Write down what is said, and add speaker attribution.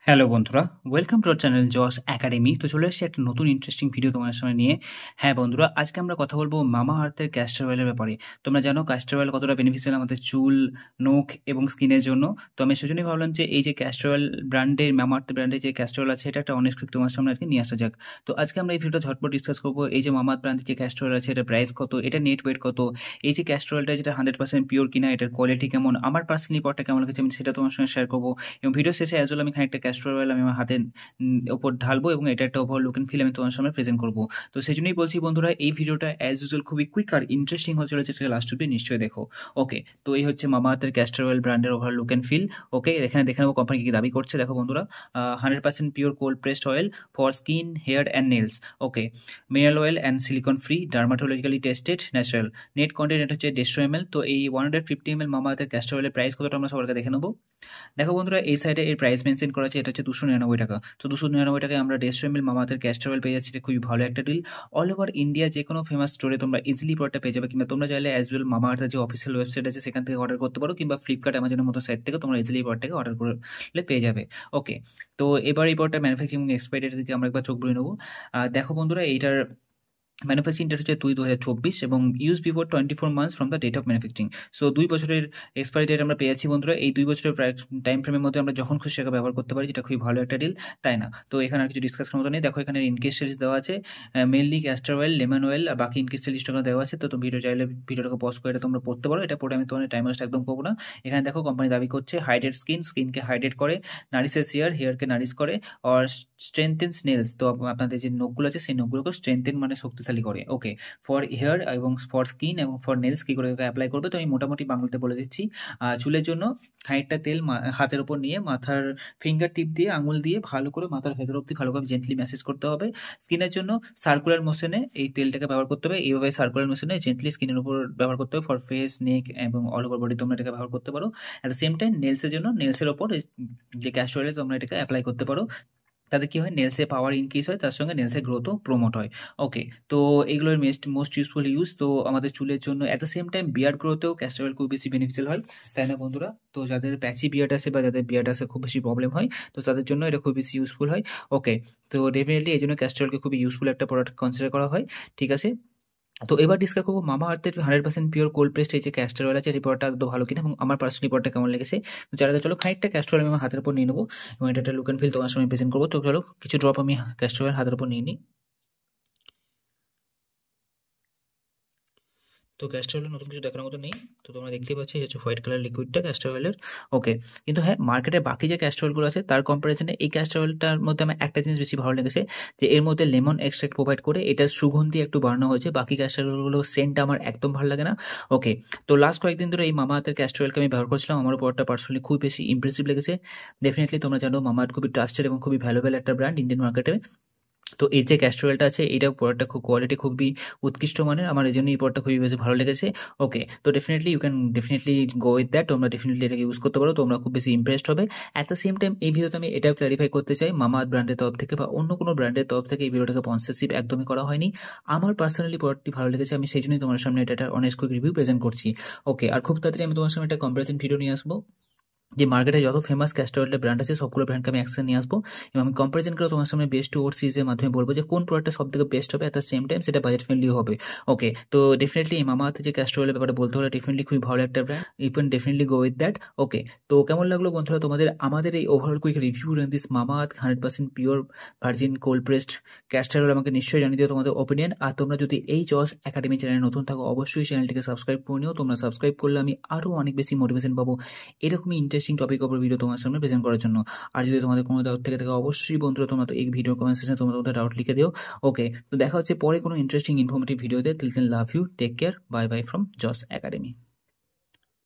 Speaker 1: Hello বন্ধুরা, welcome to our channel Jos academy. তো চলে এসেছি একটা নতুন ইন্টারেস্টিং ভিডিও তোমার সামনে নিয়ে। হ্যাঁ বন্ধুরা, আজকে আমরা কথা বলবো মামা আর্থের ক্যাস্টর অয়েলের ব্যাপারে। তোমরা জানো ক্যাস্টর অয়েল কতটা বেনিফিশিয়াল আমাদের চুল, নখ এবং স্কিনের জন্য। তো আমি সেজন্যই ভাবলাম যে এই যে ক্যাস্টর অয়েল ব্র্যান্ডের, মামা আর্থ ব্র্যান্ডের যে ক্যাস্টর অয়েল আছে, এটা একটা অনেক কুইক তোমার সামনে আজকে নিয়ে আসা যাক। তো আজকে আমরা এই ভিডিওটা ঝটপট ডিসকাস করবো এই যে মামা আর্থ ব্র্যান্ডের যে ক্যাস্টর অয়েল আছে, এটা প্রাইস কত, এটা নেট ওয়েট কত, এই যে ক্যাস্টর অয়েলটা যেটা 100% পিওর কিনা, এটার কোয়ালিটি কেমন, আমার পার্সোনালি পরটা কেমন লেগেছে আমি সেটা তোমার সঙ্গে শেয়ার করবো। এবং ভিডিও শেষে অ্যাজ ওয়েল আমি খানিকটা ক্যাস্টর অয়েল আমি আমার হাতে ওপর ঢালবো এবং এটা একটা ওভার লুক এন্ড ফিল আমি তোমার সামনে প্রেজেন্ট করবো। তো সেই জন্যই বলছি বন্ধুরা, এই ভিডিওটা অ্যাজ ইউজুয়াল খুবই কুইক আর ইন্টারেস্টিং হতে চলেছে, সেটা লাস্ট অব্দি নিশ্চয়ই দেখো। ওকে, তো এই হচ্ছে মামা আর্থের ক্যাস্টর অয়েল ব্র্যান্ডের ওভার লুক এন্ড ফিল। ওকে, এখানে দেখে নেবো কোম্পানি কি দাবি করছে। দেখো বন্ধুরা, 100% pure cold pressed oil for skin, hair and nails. Okay, mineral oil and silicone free, dermatologically tested, natural. Net content এটা হচ্ছে 150 ml। তো এই 150 ml মামা আর্থের ক্যাস্টর অয়েলের প্রাইস কতটা আমরা সবাইকে দেখে নেবো। দেখো বন্ধুরা, এই সাইডে এর প্রাইস মেনশন করা আছে, এটা হচ্ছে 299 টাকা। তো 299 টাকায় আমরা 150 ml মামা আর্থের ক্যাস্টর অয়েল পেয়ে যাচ্ছি, এটা খুবই ভালো একটা ডিল। অল ওভার ইন্ডিয়া যে কোনো ফেমাস স্টোরে তোমরা ইজিলি প্রোডাক্টটা পেয়ে যাবে, কিংবা তোমরা চাইলে অ্যাজ ওয়েল মামা আর্থের যে অফিসিয়াল ওয়েবসাইট আছে সেখান থেকে অর্ডার করতে পারো, কিংবা ফ্লিপকার্ট, অ্যামাজনের মতো সাইট থেকে তোমরা ইজিলি প্রোডাক্টটাকে অর্ডার করলে পেয়ে যাবে। ওকে, তো এবার এই প্রোডাক্টটা ম্যানুফ্যাকচারিং এক্সপায়ারি ডেটের দিকে আমরা একবার চোখ বুলিয়ে নেবো। দেখো বন্ধুরা, এইটার ম্যানুফ্যাকচারিং ডেট হচ্ছে 2/2024 এবং use before 24 months from the date of manufacturing. So 2 বছরের এক্সপায়ারি ডেট আমরা পেয়েছি বন্ধুরা। এই 2 বছরের টাইম ফ্রেমের মধ্যে আমরা যখন খুশি সেটা ব্যবহার করতে পারি, যেটা খুবই ভালো একটা ডিল, তাই না? তো এখানে আর কিছু ডিসকাস করার মতো নেই। দেখো এখানে ইনকেস লিস্ট দেওয়া আছে, mainly castor oil, lemon oil, আর বাকি ইনকেস লিস্ট দেওয়া আছে। তো তুমি ভিডিও চাইলে ভিডিওটাকে পজ করে এটা তোমরা পড়তে পারো। এটা পড়ে আমি তোমার টাইম ওয়েস্ট একদম করবো না। এখানে দেখো কোম্পানি দাবি করছে হাইড্রেট স্কিন, স্কিনকে হাইড্রেট করে, নারিশেস হেয়ার, হেয়ারকে নারিশ করে, আর স্ট্রেংথেন্স নেলস। তো আপনাদের যে নখগুলো আছে সেই নখগুলোকে স্ট্রেংথেন মানে শক্তিশালী করে। ওকে, ফর হেয়ার এবং ফর স্কিন এবং ফর নেলস কী করে অ্যাপ্লাই করবে, তো আমি মোটামুটি বাংলাতে বলে দিচ্ছি। চুলের জন্য খানিকটা তেল হাতের ওপর নিয়ে মাথার ফিঙ্গার টিপ দিয়ে, আঙুল দিয়ে ভালো করে মাথার ভেতর অব্দি ভালোভাবে জেন্টলি ম্যাসেজ করতে হবে। স্কিনের জন্য সার্কুলার মোশনে এই তেলটাকে ব্যবহার করতে হবে, এইভাবে সার্কুলার মোশনে জেন্টলি স্কিনের উপর ব্যবহার করতে হবে। ফর ফেস, নেক এবং অল ওভার বডি তোমরা এটাকে ব্যবহার করতে পারো। অ্যাট দ্য সেম টাইম নেলসের জন্য নেলসের ওপর যে ক্যাস্টর অয়েল তোমরা এটাকে অ্যাপ্লাই করতে পারো। তাতে কী হয়, নেলসে পাওয়ার ইনক্রিজ হয়, তার সঙ্গে নেলসের গ্রোথও প্রমোট হয়। ওকে, তো এইগুলোর মোস্ট ইউজফুল ইউজ। তো আমাদের চুলের জন্য at the same time beard গ্রোথেও ক্যাস্টর অয়েল খুব বেশি বেনিফিশিয়াল হয়, তাই না বন্ধুরা? তো যাদের প্যাচি বিয়ার্ড আছে বা যাদের বিয়ার্ড আছে খুব বেশি প্রবলেম হয়, তো তাদের জন্য এটা খুব বেশি ইউজফুল হয়। ওকে, তো ডেফিনেটলি এই জন্য ক্যাস্টর অয়েলকে খুবই ইউজফুল একটা প্রোডাক্ট কনসিডার করা হয়। ঠিক আছে, তো এবার ডিসকাস করবো মামা আর্থের 100% পিওর কোল্ড প্রেসড এই যে ক্যাস্টর অয়েল আছে, এই প্রোডাক্টটা একদম ভালো কিনা এবং আমার পার্সোনালি প্রোডাক্টটা কেমন লেগেছে। তো যারা চলো খানিকটা ক্যাস্টর অয়েল আমি আমার হাতের উপর নিয়ে নেবো এবং এটা একটা লুক অ্যান্ড ফিল তোমার সঙ্গে প্রেজেন্ট করবো। তো চলো কিছু ড্রপ আমি ক্যাস্টর অয়েল হাতের উপর নিয়ে নিই। তো ক্যাস্টর অয়েলের নতুন কিছু দেখার মতো নেই। তো তোমরা দেখতেই পাচ্ছি হচ্ছে হোয়াইট কালার লিকুইডটা ক্যাস্টর অয়েলের। ওকে, কিন্তু হ্যাঁ, মার্কেটে বাকি যে ক্যাস্টর অয়েলগুলো আছে তার কম্পারিজনে এই ক্যাস্টর অয়েলটার মধ্যে আমার একটা জিনিস বেশি ভালো লেগেছে, যে এর মধ্যে লেমন এক্সট্রাক্ট প্রোভাইড করে এটার সুগন্ধি একটু বাড়ানো হয়েছে। বাকি ক্যাস্টর অয়েলগুলো সেন্ট আমার একদম ভালো লাগে না। ওকে, তো লাস্ট কয়েকদিন ধরে এই মামা আর্থের ক্যাস্টর অয়েলকে আমি ব্যবহার করছিলাম, আমার প্রোডাক্টটা পার্সোনালি খুব বেশি ইমপ্রেসিভ লেগেছে। ডেফিনেটলি তোমরা জানো মামা আর্থ খুবই ট্রাস্টেড এবং খুবই ভ্যালুয়েবল একটা ব্র্যান্ড ইন্ডিয়ান মার্কেটে। তো এর যে ক্যাস্টর অয়েলটা আছে এইটাও প্রোডাক্টটা খুব কোয়ালিটি খুবই উৎকৃষ্ট মানের, আমার এই জন্য এই প্রোডাক্টটা খুবই বেশি ভালো লেগেছে। ওকে, তো definitely you can definitely go with that, তোমরা ডেফিনেটলি এটাকে ইউজ করতে পারো, তোমরা খুব বেশি ইমপ্রেসড হবে। অ্যাট দ্য সেম টাইম এই ভিডিওতে আমি এটাও ক্লারিফাই করতে চাই, মামা আর্থ ব্র্যান্ডের তরফ থেকে বা অন্য কোনো ব্র্যান্ডের তরফ থেকে এই ভিডিওটাকে স্পন্সরশিপ একদমই করা হয়নি। আমার পার্সোনালি প্রোডাক্টটি ভালো লেগেছে, আমি সেই জন্যই তোমার সামনে এটা অনেস্ট কুইক রিভিউ প্রেজেন্ট করছি। ওকে, আর খুব তাড়াতাড়ি আমি তোমার সামনে একটা কম্পারিজন ভিডিও নিয়ে আসবো, যে মার্কেটে যত ফেমাস ক্যাস্টর অয়েলের ব্র্যান্ড আছে সবগুলো ব্র্যান্ডকে আমি একসাথে নিয়ে আসবো এবং আমি কম্পারিজন করে তোমার সামনে বেস্ট টু ওয়ার্ড সিরিজের মাধ্যমে বলবো যে কোন প্রোডাক্টটা সব থেকে বেস্ট হবে, অ্যাট দ্য সেম টাইম সেটা বাজেট ফ্রেন্ডলি হবে। ওকে, তো ডেফিনেটলি এই মামা আর্থের যে ক্যাস্টর অয়েলের ব্যাপারে বলতে হলে ডেফিনেটলি খুবই ভালো একটা brand, you can definitely go with that. Okay, তো কেমন লাগলো বন্ধুরা তোমাদের আমাদের এই overall quick review on this Mamaearth 100% pure virgin cold pressed castor oil? আমাকে নিশ্চয়ই জানিয়ে দিও তোমাদের ওপিনিয়ন। আর তোমরা যদি এই জস একাডেমি চ্যানেলে নতুন থাকো অবশ্যই চ্যানেলটিকে সাবস্ক্রাইব করে নিও। তোমরা সাবস্ক্রাইব করলে আমি আরও অনেক বেশি মোটিভেশন পাবো এরকমই ইন্টারেস্টিং টপিক ওপর ভিডিও তোমার সামনে প্রেজেন্ট করার জন্য। আর যদি তোমাদের কোনো ডাউট থেকে থাকে অবশ্যই বন্ধুরা তোমরা তো এই ভিডিও কমেন্ট সেকশনে তোমরা তোমাদের ডাউট লিখে দিও। ওকে, তো দেখা হচ্ছে পরে কোনো ইন্টারেস্টিং ইনফরমেটিভ ভিডিওতে। Till then love you, take care, bye bye from Jos academy.